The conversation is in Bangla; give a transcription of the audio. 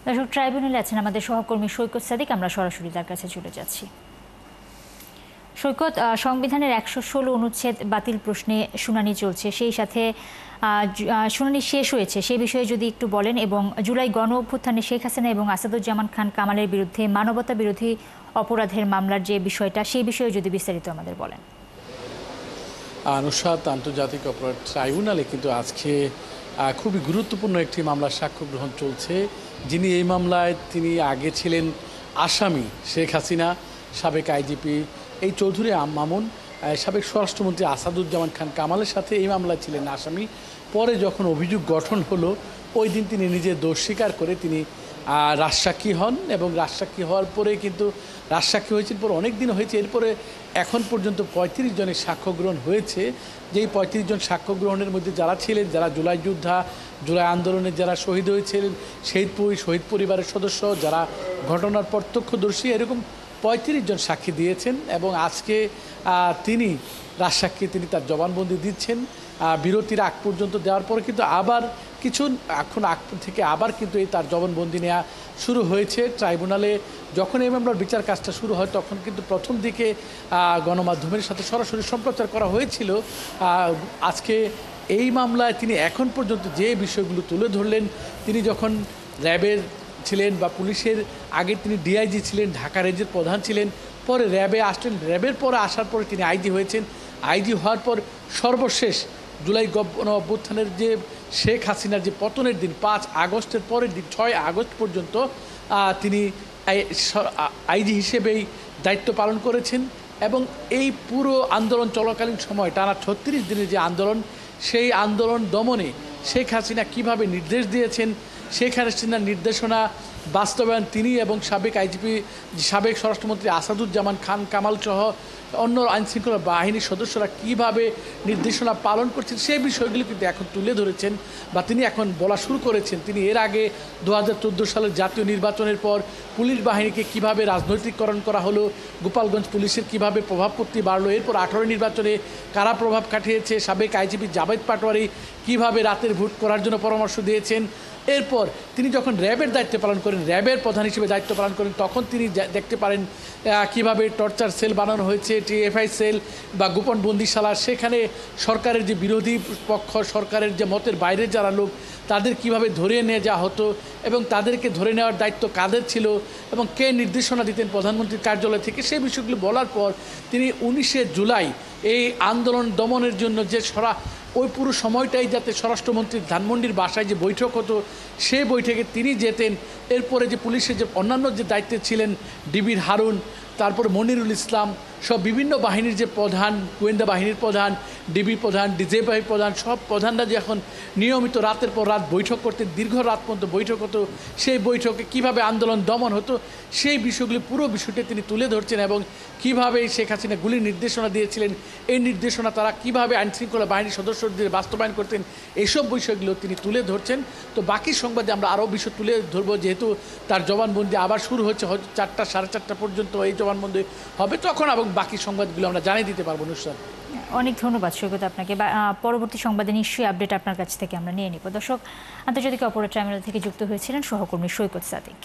দর্শক, ট্রাইব্যুনালে আছেন আমাদের সহকর্মী সৈকত সাদিক। আমরা সরাসরি তার কাছে চলে যাচ্ছি। সৈকত, সংবিধানের ১১৬ অনুচ্ছেদ বাতিল প্রশ্নে শুনানি চলছে, সেই সাথে শুনানি শেষ হয়েছে, সেই বিষয়ে যদি একটু বলেন, এবং জুলাই গণ অভ্যুত্থানে শেখ হাসিনা এবং আসাদুজ্জামান খান কামালের বিরুদ্ধে মানবতা বিরোধী অপরাধের মামলার যে বিষয়টা, সেই বিষয়ে যদি বিস্তারিত আমাদের বলেন। নুসরাত, আন্তর্জাতিক অপরাধ ট্রাইব্যুনালে কিন্তু আজকে খুবই গুরুত্বপূর্ণ একটি মামলার সাক্ষ্য গ্রহণ চলছে। যিনি এই মামলায় তিনি আগে ছিলেন আসামি শেখ হাসিনা, সাবেক আইজিপি এই চৌধুরী মামুন, সাবেক স্বরাষ্ট্রমন্ত্রী আসাদুজ্জামান খান কামালের সাথে এই মামলায় ছিলেন আসামি। পরে যখন অভিযোগ গঠন হলো, ওই দিন তিনি নিজে দোষ স্বীকার করে তিনি রাজসাক্ষী হন, এবং রাজসাক্ষী হওয়ার পরে কিন্তু রাজসাক্ষী হয়েছেন পর অনেক দিন হয়েছে। এরপরে এখন পর্যন্ত ৩৫ জনের সাক্ষ্য গ্রহণ হয়েছে। যেই ৩৫ জন সাক্ষ্য গ্রহণের মধ্যে যারা ছিলেন, যারা জুলাই যোদ্ধা, জুলাই আন্দোলনে যারা শহীদ হয়েছিলেন, শহীদ পরিবারের সদস্য, যারা ঘটনার প্রত্যক্ষদর্শী, এরকম ৩৫ জন সাক্ষী দিয়েছেন। এবং আজকে তিনি রাজসাক্ষী, তিনি তার জবানবন্দি দিচ্ছেন। বিরতির আগ পর্যন্ত দেওয়ার পরে কিন্তু আবার এখন আগ থেকে আবার কিন্তু এই তার জবানবন্দি নেওয়া শুরু হয়েছে ট্রাইব্যুনালে। যখন এই মামলার বিচার কাজটা শুরু হয়, তখন কিন্তু প্রথম দিকে গণমাধ্যমের সাথে সরাসরি সম্প্রচার করা হয়েছিল। আজকে এই মামলায় তিনি এখন পর্যন্ত যে বিষয়গুলো তুলে ধরলেন, তিনি যখন র্যাবের ছিলেন বা পুলিশের আগে তিনি ডিআইজি ছিলেন, ঢাকা রেঞ্জের প্রধান ছিলেন, পরে র্যাবে আসলেন, র্যাবের পরে আসার পরে তিনি আইজি হয়েছেন। আইজি হওয়ার পর সর্বশেষ জুলাই গণ অভ্যুত্থানের যে শেখ হাসিনার যে পতনের দিন ৫ আগস্টের পরের দিন ৬ আগস্ট পর্যন্ত তিনি আইজি হিসেবেই দায়িত্ব পালন করেছেন। এবং এই পুরো আন্দোলন চলাকালীন সময় টানা ৩৬ দিনের যে আন্দোলন, সেই আন্দোলন দমনে শেখ হাসিনা কীভাবে নির্দেশ দিয়েছেন, শেখ হাসিনার নির্দেশনা বাস্তবায়ন তিনি এবং সাবেক আইজিপি, সাবেক স্বরাষ্ট্রমন্ত্রী আসাদুজ্জামান খান কামাল সহ অন্য আইনশৃঙ্খলা বাহিনীর সদস্যরা কীভাবে নির্দেশনা পালন করছেন, সেই বিষয়গুলি কিন্তু এখন তুলে ধরেছেন বা তিনি এখন বলা শুরু করেছেন। তিনি এর আগে ২০১৪ সালের জাতীয় নির্বাচনের পর পুলিশ বাহিনীকে কিভাবে রাজনৈতিককরণ করা হলো, গোপালগঞ্জ পুলিশের কিভাবে প্রভাবপত্তি বাড়লো, এরপর ১৮ নির্বাচনে কারা প্রভাব খাটিয়েছে, সাবেক আইজিপি জাভেদ পাটোয়ারি কিভাবে রাতের ভোট করার জন্য পরামর্শ দিয়েছেন। এরপর তিনি যখন র্যাবের দায়িত্ব পালন করেন, র্যাবের প্রধান হিসেবে দায়িত্ব পালন করেন, তখন তিনি দেখতে পারেন কিভাবে টর্চার সেল বানানো হয়েছে, টিএফআই সেল বা গোপন বন্দিশালা, সেখানে সরকারের যে বিরোধী পক্ষ, সরকারের যে মতের বাইরের যারা লোক, তাদের কিভাবে ধরে নিয়ে যাওয়া হতো এবং তাদেরকে ধরে নেওয়ার দায়িত্ব কাদের ছিল এবং কে নির্দেশনা দিতেন প্রধানমন্ত্রীর কার্যালয় থেকে, সেই বিষয়গুলো বলার পর তিনি ১৯শে জুলাই এই আন্দোলন দমনের জন্য যে ওই পুরো সময়টাই যাতে স্বরাষ্ট্রমন্ত্রীর ধানমন্ডির বাসায় যে বৈঠক হতো, সেই বৈঠকে তিনি যেতেন। এরপরে যে পুলিশের যে অন্যান্য যে দায়িত্বে ছিলেন, ডিবির হারুন, তারপর মনিরুল ইসলাম, সব বিভিন্ন বাহিনীর যে প্রধান, গোয়েন্দা বাহিনীর প্রধান, ডিবি প্রধান, ডিজিএফআই প্রধান, সব প্রধানরা যে এখন নিয়মিত রাতের পর রাত বৈঠক করতেন, দীর্ঘ রাত পর্যন্ত বৈঠক হতো, সেই বৈঠকে কিভাবে আন্দোলন দমন হতো, সেই বিষয়গুলি পুরো বিষয়টি তিনি তুলে ধরছেন। এবং কিভাবে শেখ হাসিনা গুলির নির্দেশনা দিয়েছিলেন, এই নির্দেশনা তারা কিভাবে আইনশৃঙ্খলা বাহিনীর সদস্যদের বাস্তবায়ন করতেন, এইসব বিষয়গুলো তিনি তুলে ধরছেন। তো বাকি সংবাদে আমরা আরও বিষয় তুলে ধরবো, যেহেতু তার জবানবন্দি আবার শুরু হচ্ছে, হয়তো ৪টা সাড়ে ৪টা পর্যন্ত এই জবানবন্দি হবে, তখন এবং বাকি সংবাদগুলো আমরা জানিয়ে দিতে পারবো। নুসরাত, অনেক ধন্যবাদ সৈকত আপনাকে। পরবর্তী সংবাদে নিশ্চয়ই আপডেট আপনার কাছ থেকে আমরা নিয়ে নিব। দর্শক, আন্তর্জাতিক অপরাধ ট্রাইব্যুনাল থেকে যুক্ত হয়েছিলেন সহকর্মী সৈকত সাদিক।